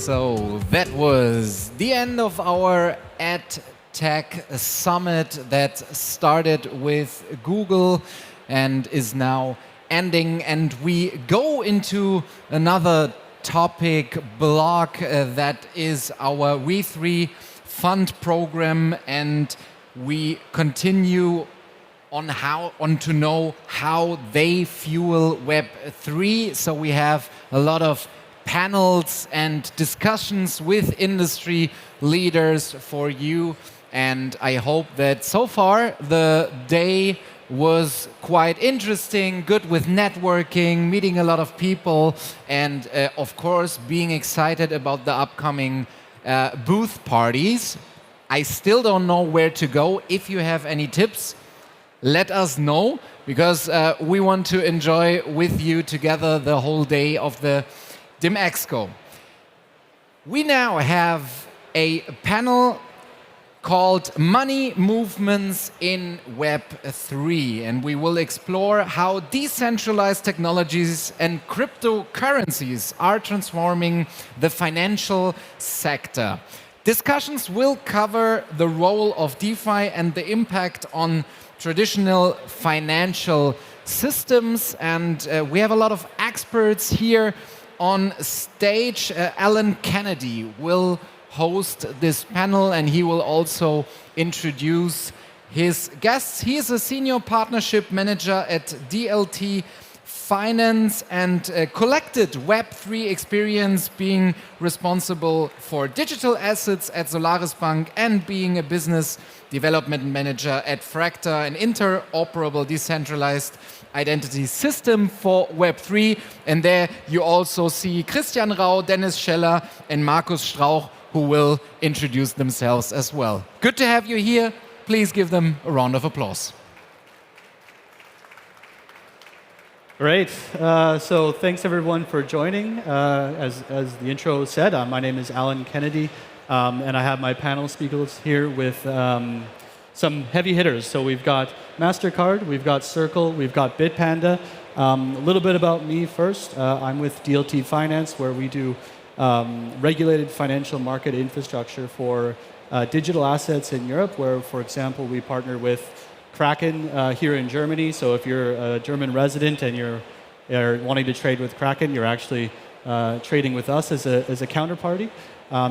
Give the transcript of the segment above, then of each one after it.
So that was the end of our EdTech summit that started with Google and is now ending. And we go into another topic block that is our We3 fund program, and we continue on to know how they fuel Web3. So we have a lot of panels and discussions with industry leaders for you. And I hope that so far the day was quite interesting, good with networking, meeting a lot of people, and of course being excited about the upcoming booth parties. I still don't know where to go. If you have any tips, let us know, because we want to enjoy with you together the whole day of the DIM Exco. We now have a panel called Money Movements in Web3, and we will explore how decentralized technologies and cryptocurrencies are transforming the financial sector. Discussions will cover the role of DeFi and the impact on traditional financial systems, and we have a lot of experts here on stage. Alan Kennedy will host this panel, and he will also introduce his guests. He is a senior partnership manager at DLT Finance and collected Web3 experience, being responsible for digital assets at Solaris Bank and being a business development manager at Fracta, an interoperable decentralized identity system for Web3. And there you also see Christian Rau, Denis Scheller, and Markus Strauch, who will introduce themselves as well. Good to have you here. Please give them a round of applause. Great. So thanks everyone for joining. As the intro said, my name is Alan Kennedy, and I have my panel speakers here with some heavy hitters. So we've got Mastercard, we've got Circle, we've got Bitpanda. A little bit about me first. I'm with DLT Finance, where we do regulated financial market infrastructure for digital assets in Europe, where, for example, we partner with Kraken here in Germany. So if you're a German resident and you're wanting to trade with Kraken, you're actually trading with us as a counterparty.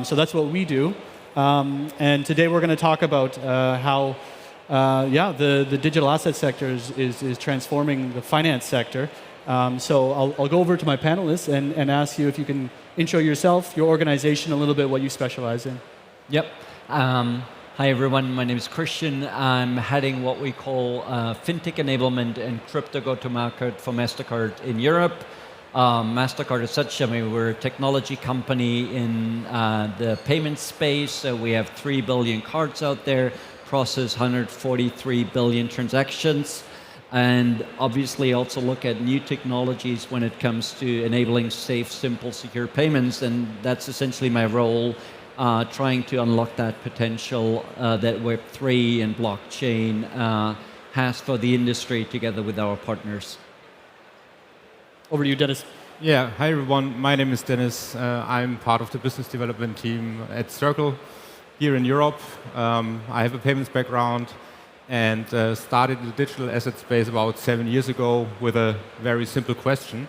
So that's what we do. And today we're going to talk about how the digital asset sector is transforming the finance sector. So I'll go over to my panelists and ask you if you can intro yourself, your organization, a little bit what you specialize in. Yep. Hi everyone, my name is Christian. I'm heading what we call FinTech Enablement and Crypto Go-to-Market for Mastercard in Europe. Mastercard as such, I mean, we're a technology company in the payment space. So we have 3 billion cards out there, process 143 billion transactions, and obviously also look at new technologies when it comes to enabling safe, simple, secure payments. And that's essentially my role, trying to unlock that potential that Web3 and blockchain has for the industry together with our partners. Over to you, Dennis. Yeah, hi everyone. My name is Dennis. I'm part of the business development team at Circle here in Europe. I have a payments background and started the digital asset space about 7 years ago with a very simple question: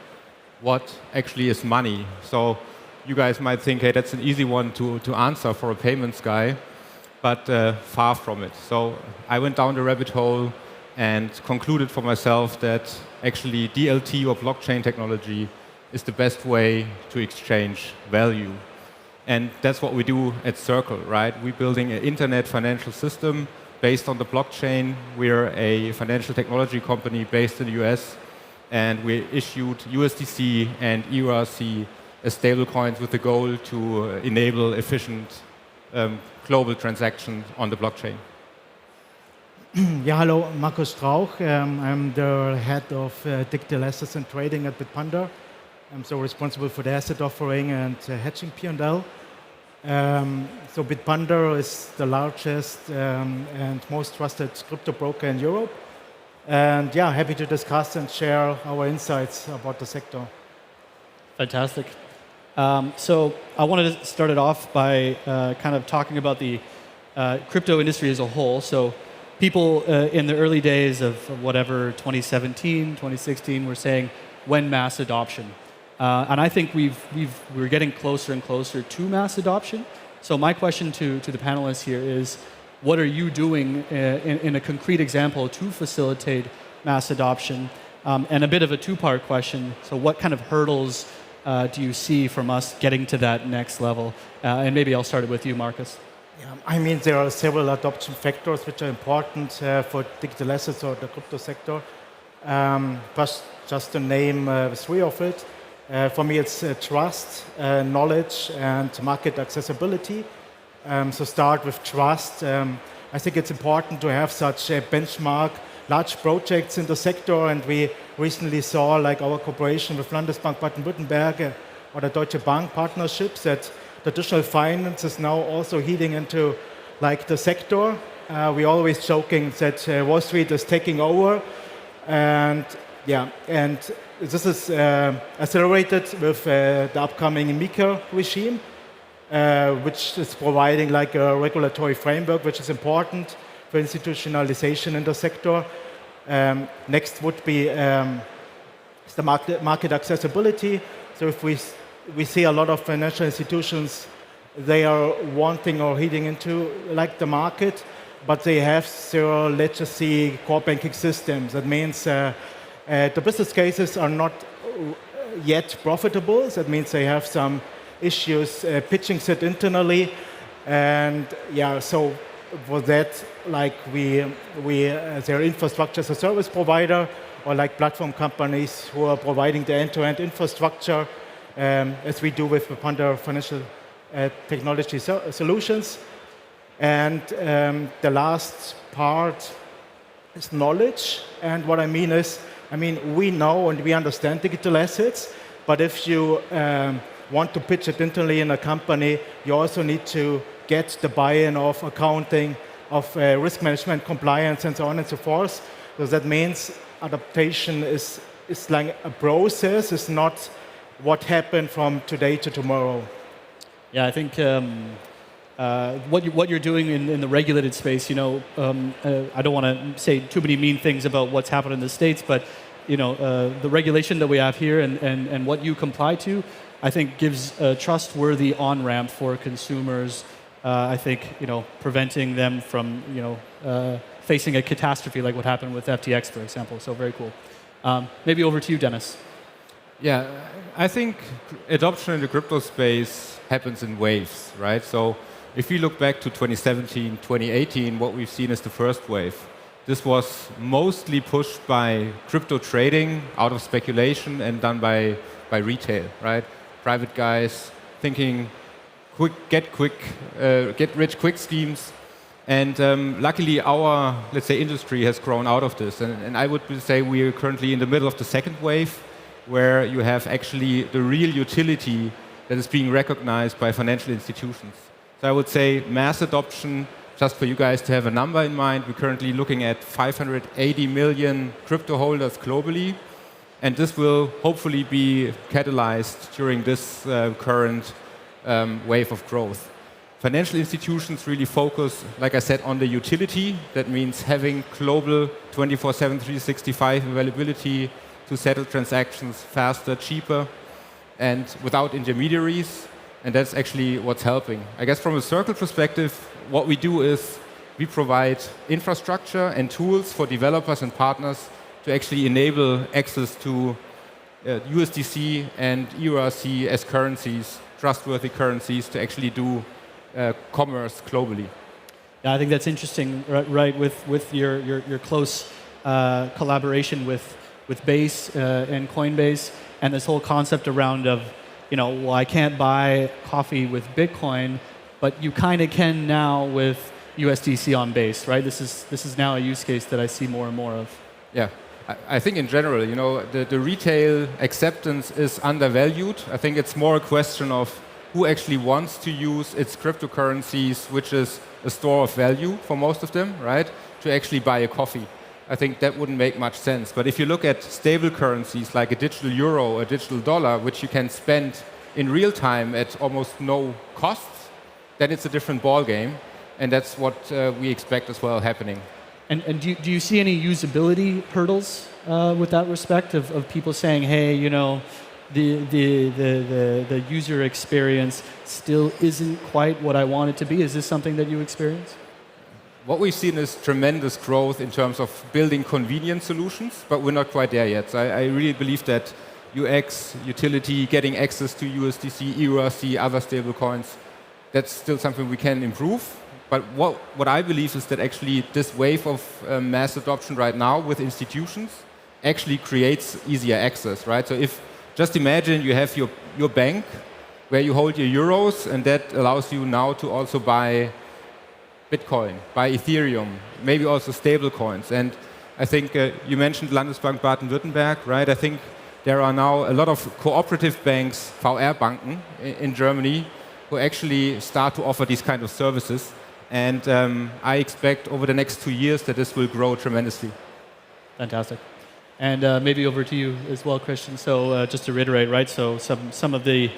what actually is money? So you guys might think, hey, that's an easy one to answer for a payments guy, but far from it. So I went down the rabbit hole and concluded for myself that actually DLT or blockchain technology is the best way to exchange value. And that's what we do at Circle, right? We're building an internet financial system based on the blockchain. We're a financial technology company based in the US, and we issued USDC and EURC as stablecoins with the goal to enable efficient global transactions on the blockchain. Yeah, hello, Markus Strauch. I'm the head of digital assets and trading at Bitpanda. I'm so responsible for the asset offering and hedging P&L. So Bitpanda is the largest and most trusted crypto broker in Europe. And yeah, happy to discuss and share our insights about the sector. Fantastic. So I wanted to start it off by kind of talking about the crypto industry as a whole. So people in the early days of whatever 2017, 2016 were saying when mass adoption, and I think we're getting closer and closer to mass adoption. So my question to the panelists here is, what are you doing in a concrete example to facilitate mass adoption? And a bit of a two-part question. So what kind of hurdles do you see from us getting to that next level? And maybe I'll start it with you, Marcus. Yeah, I mean, there are several adoption factors which are important for digital assets or the crypto sector. Just to name 3 of it. For me, it's trust, knowledge, and market accessibility. So start with trust. I think it's important to have such a benchmark, large projects in the sector, and we recently saw like our cooperation with Landesbank Baden-Württemberg or the Deutsche Bank partnerships that traditional finance is now also heading into like the sector. We're always joking that Wall Street is taking over, and yeah, and this is accelerated with the upcoming MiCA regime, which is providing like a regulatory framework which is important for institutionalization in the sector. Next would be the market accessibility. So if we see a lot of financial institutions, they are wanting or heading into like the market, but they have zero legacy core banking systems. That means the business cases are not yet profitable. That means they have some issues pitching it internally, and yeah, so for that, like their infrastructure as a service provider, or like platform companies who are providing the end-to-end infrastructure, as we do with Bitpanda Financial Technology Solutions. And the last part is knowledge. And what I mean is, we know and we understand digital assets, but if you want to pitch it internally in a company, you also need to get the buy-in of accounting, of risk management, compliance, and so on and so forth. So that means adaptation is like a process. It's not what happened from today to tomorrow. Yeah, I think what you're doing in the regulated space, I don't want to say too many mean things about what's happened in the States, but the regulation that we have here and what you comply to, I think gives a trustworthy on-ramp for consumers. I think preventing them from facing a catastrophe like what happened with FTX, for example. So very cool. Maybe over to you, Denis. Yeah, I think adoption in the crypto space happens in waves, right? So if we look back to 2017, 2018, what we've seen is the first wave. This was mostly pushed by crypto trading out of speculation and done by retail, right? Private guys thinking get rich quick schemes. And luckily our, let's say, industry has grown out of this. And I would say we are currently in the middle of the second wave, where you have actually the real utility that is being recognized by financial institutions. So I would say mass adoption, just for you guys to have a number in mind, we're currently looking at 580 million crypto holders globally. And this will hopefully be catalyzed during this current wave of growth. Financial institutions really focus, like I said, on the utility. That means having global 24/7, 365 availability to settle transactions faster, cheaper, and without intermediaries. And that's actually what's helping. I guess from a Circle perspective, what we do is we provide infrastructure and tools for developers and partners to actually enable access to USDC and EURC as currencies, trustworthy currencies, to actually do commerce globally. Yeah, I think that's interesting, right? With your close collaboration with Base and Coinbase, and this whole concept around of, well, I can't buy coffee with Bitcoin, but you kind of can now with USDC on Base, right? This is now a use case that I see more and more of. Yeah. I think in general, the retail acceptance is undervalued. I think it's more a question of who actually wants to use its cryptocurrencies, which is a store of value for most of them, right, to actually buy a coffee. I think that wouldn't make much sense. But if you look at stable currencies like a digital euro, a digital dollar, which you can spend in real time at almost no cost, then it's a different ball game, and that's what we expect as well happening. And do you see any usability hurdles with that respect of people saying, hey, you know, the user experience still isn't quite what I want it to be? Is this something that you experience? What we've seen is tremendous growth in terms of building convenient solutions, but we're not quite there yet. So I really believe that UX, utility, getting access to USDC, EURC, other stablecoins, that's still something we can improve. But what I believe is that actually this wave of mass adoption right now with institutions actually creates easier access, right? So if, just imagine you have your bank where you hold your euros, and that allows you now to also buy Bitcoin, buy Ethereum, maybe also stable coins. And I think you mentioned Landesbank Baden-Württemberg, right? I think there are now a lot of cooperative banks, VR-Banken in Germany, who actually start to offer these kind of services. And I expect over the next 2 years that this will grow tremendously. Fantastic. And maybe over to you as well, Christian. So just to reiterate, right? So some of the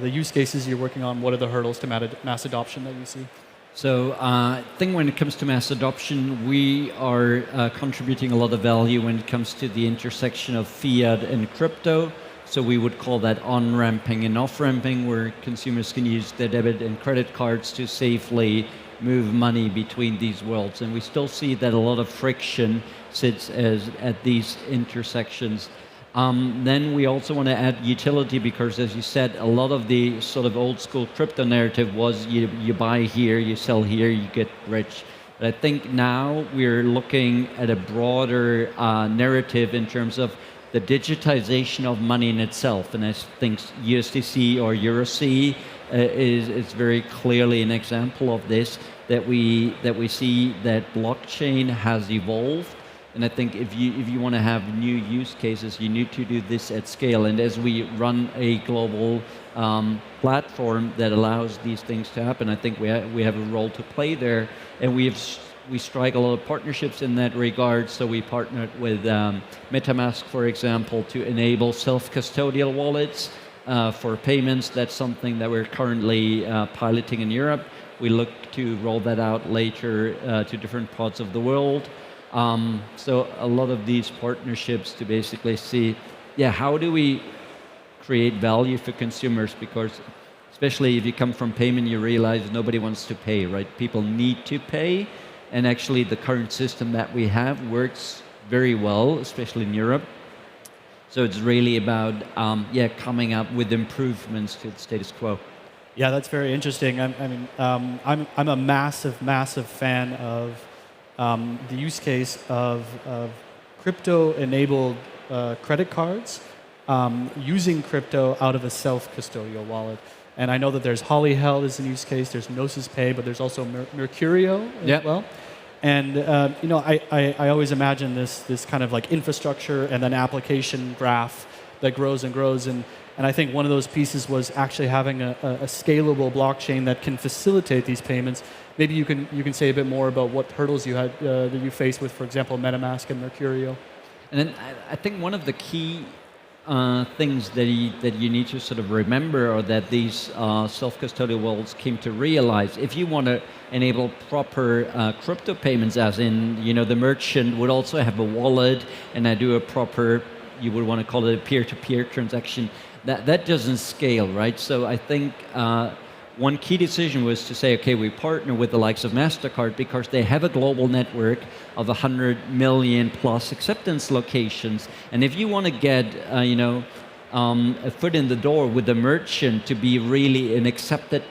use cases you're working on, what are the hurdles to mass adoption that you see? So I think when it comes to mass adoption, we are contributing a lot of value when it comes to the intersection of fiat and crypto. So we would call that on-ramping and off-ramping, where consumers can use their debit and credit cards to safely move money between these worlds. And we still see that a lot of friction sits at these intersections. Then we also want to add utility, because as you said, a lot of the sort of old school crypto narrative was you buy here, you sell here, you get rich. But I think now we're looking at a broader narrative in terms of the digitization of money in itself. And I think USDC or EURC is very clearly an example of this, that we see that blockchain has evolved. And I think if you want to have new use cases, you need to do this at scale. And as we run a global platform that allows these things to happen, I think we have a role to play there. And we strike a lot of partnerships in that regard. So we partnered with MetaMask, for example, to enable self-custodial wallets for payments. That's something that we're currently piloting in Europe. We look to roll that out later to different parts of the world. So a lot of these partnerships to basically see, how do we create value for consumers? Because especially if you come from payment, you realize nobody wants to pay, right? People need to pay. And actually the current system that we have works very well, especially in Europe. So it's really about, coming up with improvements to the status quo. Yeah, that's very interesting. I'm a massive fan of the use case of crypto-enabled credit cards using crypto out of a self-custodial wallet. And I know that there's Holly Held as a use case, there's Gnosis Pay, but there's also Mercurio as well. And I always imagine this kind of like infrastructure and then application graph that grows and grows. And I think one of those pieces was actually having a scalable blockchain that can facilitate these payments. Maybe you can say a bit more about what hurdles you had that you faced with, for example, MetaMask and Mercurio. And then I think one of the key things that you need to sort of remember, or that these self-custodial wallets came to realize, if you want to enable proper crypto payments, as in, the merchant would also have a wallet, and I do a proper, you would want to call it a peer-to-peer transaction, that doesn't scale, right? So I think one key decision was to say, okay, we partner with the likes of Mastercard because they have a global network of 100 million plus acceptance locations. And if you want to get, a foot in the door with the merchant to be really an accepted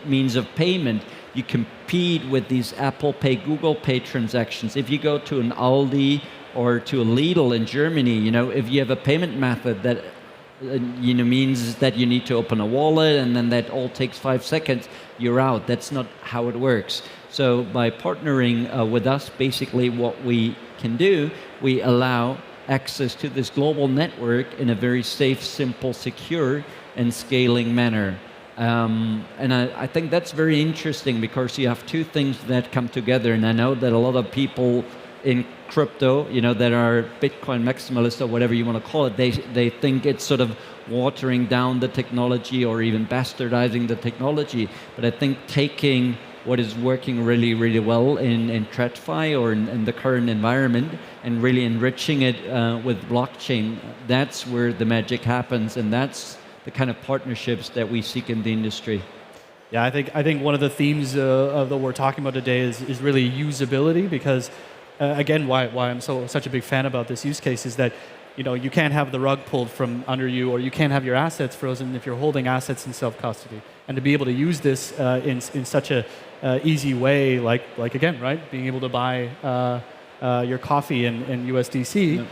means of payment, you compete with these Apple Pay, Google Pay transactions. If you go to an Aldi or to a Lidl in Germany, if you have a payment method that means that you need to open a wallet and then that all takes 5 seconds, you're out. That's not how it works. So by partnering with us, basically what we can do, we allow access to this global network in a very safe, simple, secure, and scaling manner. And I think that's very interesting because you have two things that come together. And I know that a lot of people in crypto, that are Bitcoin maximalists or whatever you want to call it, they think it's sort of watering down the technology or even bastardizing the technology. But I think taking what is working really, really well in TradFi or in the current environment and really enriching it with blockchain, that's where the magic happens, and that's the kind of partnerships that we seek in the industry. Yeah, I think one of the themes that we're talking about today is really usability, because again, why I'm such a big fan about this use case is that you can't have the rug pulled from under you, or you can't have your assets frozen if you're holding assets in self-custody. And to be able to use this in such a easy way, like again, right, being able to buy your coffee in USDC,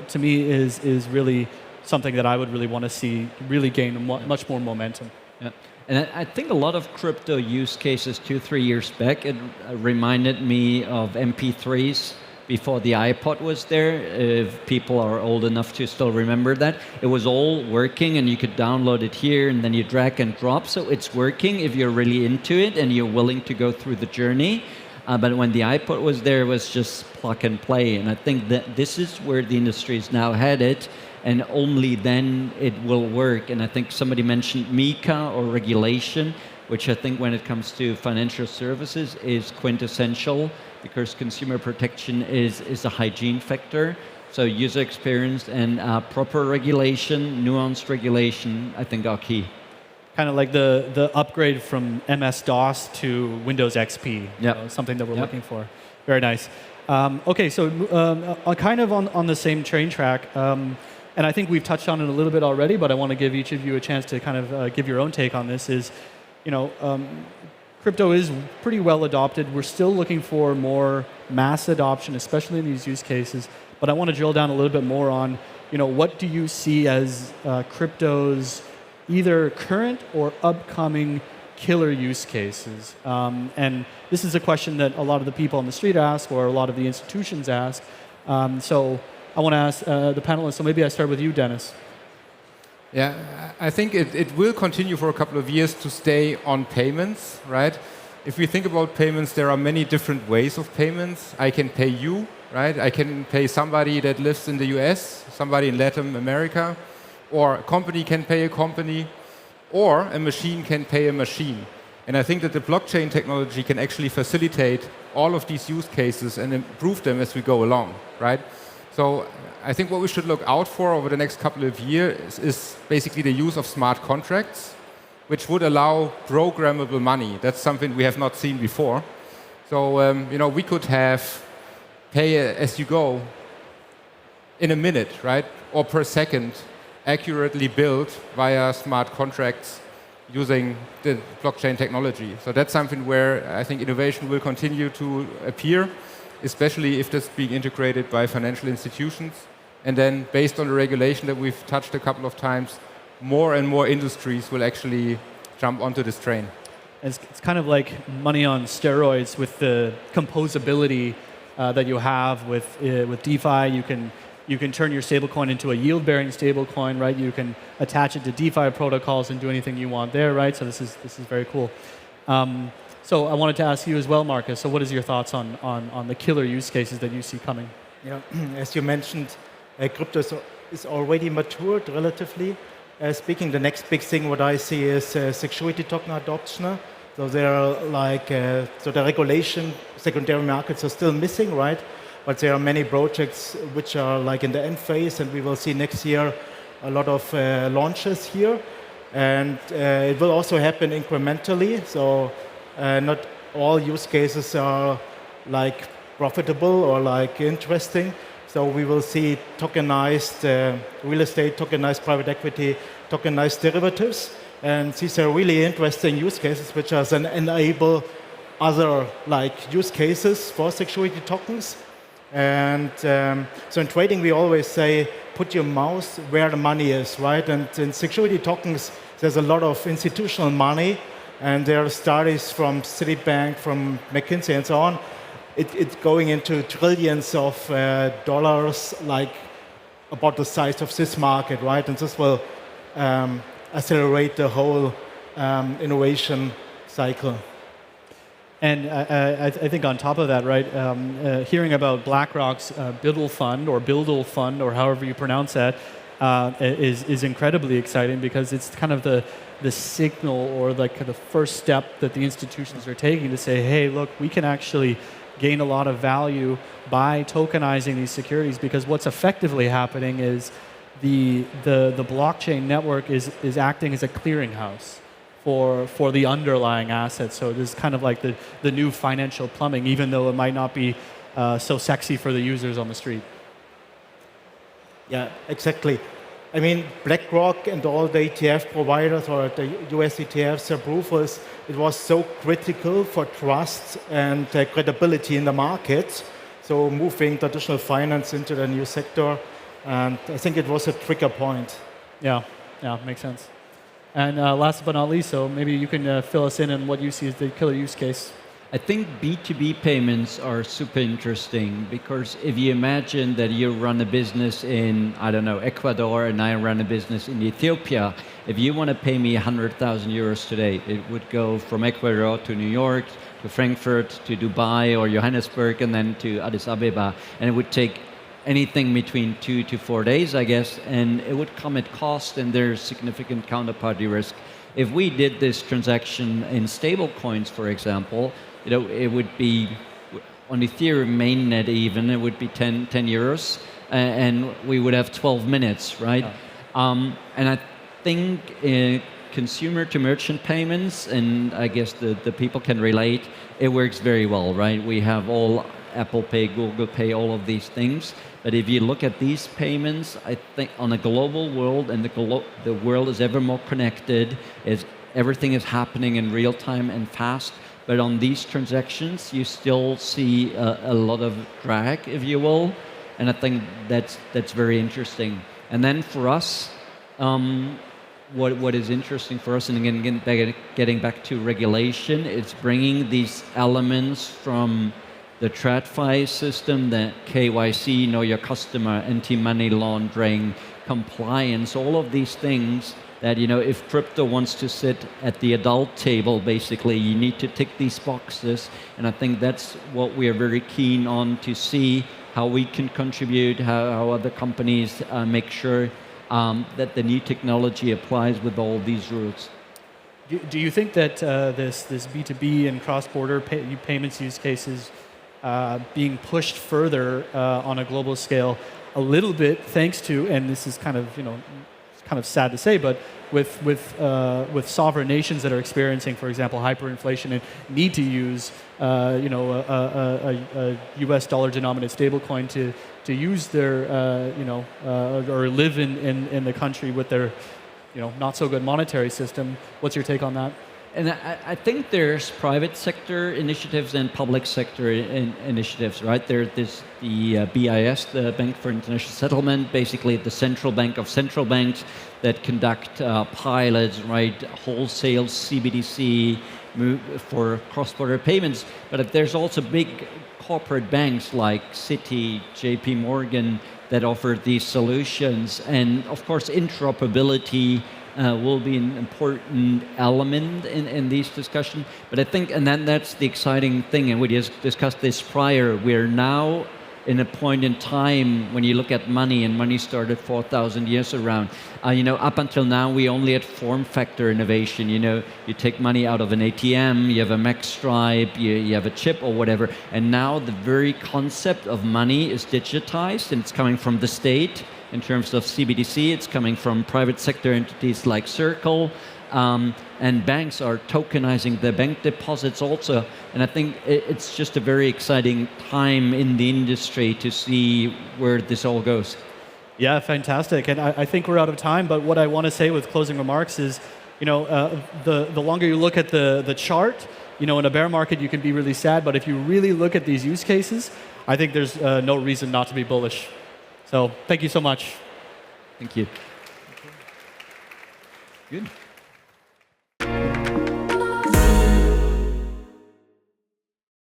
to me is really something that I would really want to see really gain much more momentum. Yeah. And I think a lot of crypto use cases 2-3 years back, it reminded me of MP3s before the iPod was there. If people are old enough to still remember that, it was all working and you could download it here and then you drag and drop. So it's working if you're really into it and you're willing to go through the journey. But when the iPod was there, it was just plug and play. And I think that this is where the industry is now headed, and only then it will work. And I think somebody mentioned MiCA or regulation, which I think when it comes to financial services is quintessential, because consumer protection is a hygiene factor. So user experience and proper regulation, nuanced regulation, I think are key. Kind of like the upgrade from MS-DOS to Windows XP, something that we're looking for. Very nice. Okay, so kind of on the same train track, and I think we've touched on it a little bit already, but I want to give each of you a chance to kind of give your own take on this, is, crypto is pretty well adopted. We're still looking for more mass adoption, especially in these use cases. But I want to drill down a little bit more on, what do you see as crypto's either current or upcoming killer use cases? And this is a question that a lot of the people on the street ask, or a lot of the institutions ask. So I want to ask the panelists, so maybe I start with you, Dennis. Yeah, I think it will continue for a couple of years to stay on payments, right? If we think about payments, there are many different ways of payments. I can pay you, right? I can pay somebody that lives in the US, somebody in Latin America, or a company can pay a company, or a machine can pay a machine. And I think that the blockchain technology can actually facilitate all of these use cases and improve them as we go along, right? So I think what we should look out for over the next couple of years is basically the use of smart contracts, which would allow programmable money. That's something we have not seen before. So we could have pay as you go in a minute, right, or per second, accurately built via smart contracts using the blockchain technology. So that's something where I think innovation will continue to appear, especially if that's being integrated by financial institutions. And then based on the regulation that we've touched a couple of times, more and more industries will actually jump onto this train. It's kind of like money on steroids with the composability that you have with DeFi. You can turn your stablecoin into a yield-bearing stablecoin, right? You can attach it to DeFi protocols and do anything you want there, right? So this is very cool. So I wanted to ask you as well, Marcus. So what is your thoughts on the killer use cases that you see coming? Yeah, as you mentioned, crypto is already matured relatively. Speaking, the next big thing what I see is security token adoption. So there are so the regulation, secondary markets are still missing, right? But there are many projects which are in the end phase, and we will see next year a lot of launches here. And it will also happen incrementally. So not all use cases are profitable or interesting. So we will see tokenized real estate, tokenized private equity, tokenized derivatives. And these are really interesting use cases which are then enable other use cases for security tokens. And so in trading, we always say, put your mouse where the money is, right? And in security tokens, there's a lot of institutional money. And there are studies from Citibank, from McKinsey, and so on. It's going into trillions of dollars, about the size of this market, right? And this will accelerate the whole innovation cycle. And I think on top of that, right, hearing about BlackRock's Bidl Fund or however you pronounce that is incredibly exciting because it's kind of the signal or like the first step that the institutions are taking to say, hey, look, we can actually gain a lot of value by tokenizing these securities, because what's effectively happening is the blockchain network is acting as a clearinghouse for the underlying assets. So it is kind of like the new financial plumbing, even though it might not be so sexy for the users on the street. Yeah, exactly. I mean, BlackRock and all the ETF providers or the US ETFs approvals, it was so critical for trust and credibility in the market. So moving traditional finance into the new sector, and I think it was a trigger point. Yeah, makes sense. And last but not least, so maybe you can fill us in on what you see as the killer use case. I think B2B payments are super interesting because if you imagine that you run a business in, I don't know, Ecuador and I run a business in Ethiopia, if you want to pay me 100,000 euros today, it would go from Ecuador to New York, to Frankfurt, to Dubai or Johannesburg, and then to Addis Ababa. And it would take anything between 2 to 4 days, I guess, and it would come at cost and there's significant counterparty risk. If we did this transaction in stablecoins, for example, it would be on Ethereum mainnet even, it would be 10 euros, and we would have 12 minutes, right? And I think consumer to merchant payments, and I guess the people can relate, it works very well, right? We have all Apple Pay, Google Pay, all of these things. But if you look at these payments, I think on a global world, and the world is ever more connected, everything is happening in real time and fast. But on these transactions, you still see a lot of drag, if you will. And I think that's very interesting. And then for us, what is interesting for us, and again, getting back to regulation, it's bringing these elements from the TradFi system, the KYC, know your customer, anti-money laundering, compliance, all of these things that, if crypto wants to sit at the adult table, basically, you need to tick these boxes. And I think that's what we are very keen on to see how we can contribute, how other companies make sure that the new technology applies with all these rules. Do you think that this B2B and cross-border payments use cases being pushed further on a global scale a little bit thanks to, and this is kind of, it's kind of sad to say, but with sovereign nations that are experiencing, for example, hyperinflation and need to use a US dollar denominated stablecoin to use their or live in the country with their not so good monetary system. What's your take on that? And I think there's private sector initiatives and public sector initiatives, right? There's the BIS, the Bank for International Settlement, basically the central bank of central banks that conduct pilots, right? Wholesale CBDC for cross-border payments. But there's also big corporate banks like Citi, JP Morgan that offer these solutions. And of course, interoperability will be an important element in these discussions. But I think, and then that's the exciting thing, and we just discussed this prior, we're now in a point in time when you look at money, and money started 4,000 years around. Up until now, we only had form factor innovation. You take money out of an ATM, you have a Mac stripe, you have a chip or whatever, and now the very concept of money is digitized, and it's coming from the state. In terms of CBDC, it's coming from private sector entities like Circle, and banks are tokenizing their bank deposits also. And I think it's just a very exciting time in the industry to see where this all goes. Yeah, fantastic. And I think we're out of time, but what I want to say with closing remarks is, the longer you look at the chart, in a bear market you can be really sad, but if you really look at these use cases, I think there's no reason not to be bullish. So thank you so much. Thank you. Good.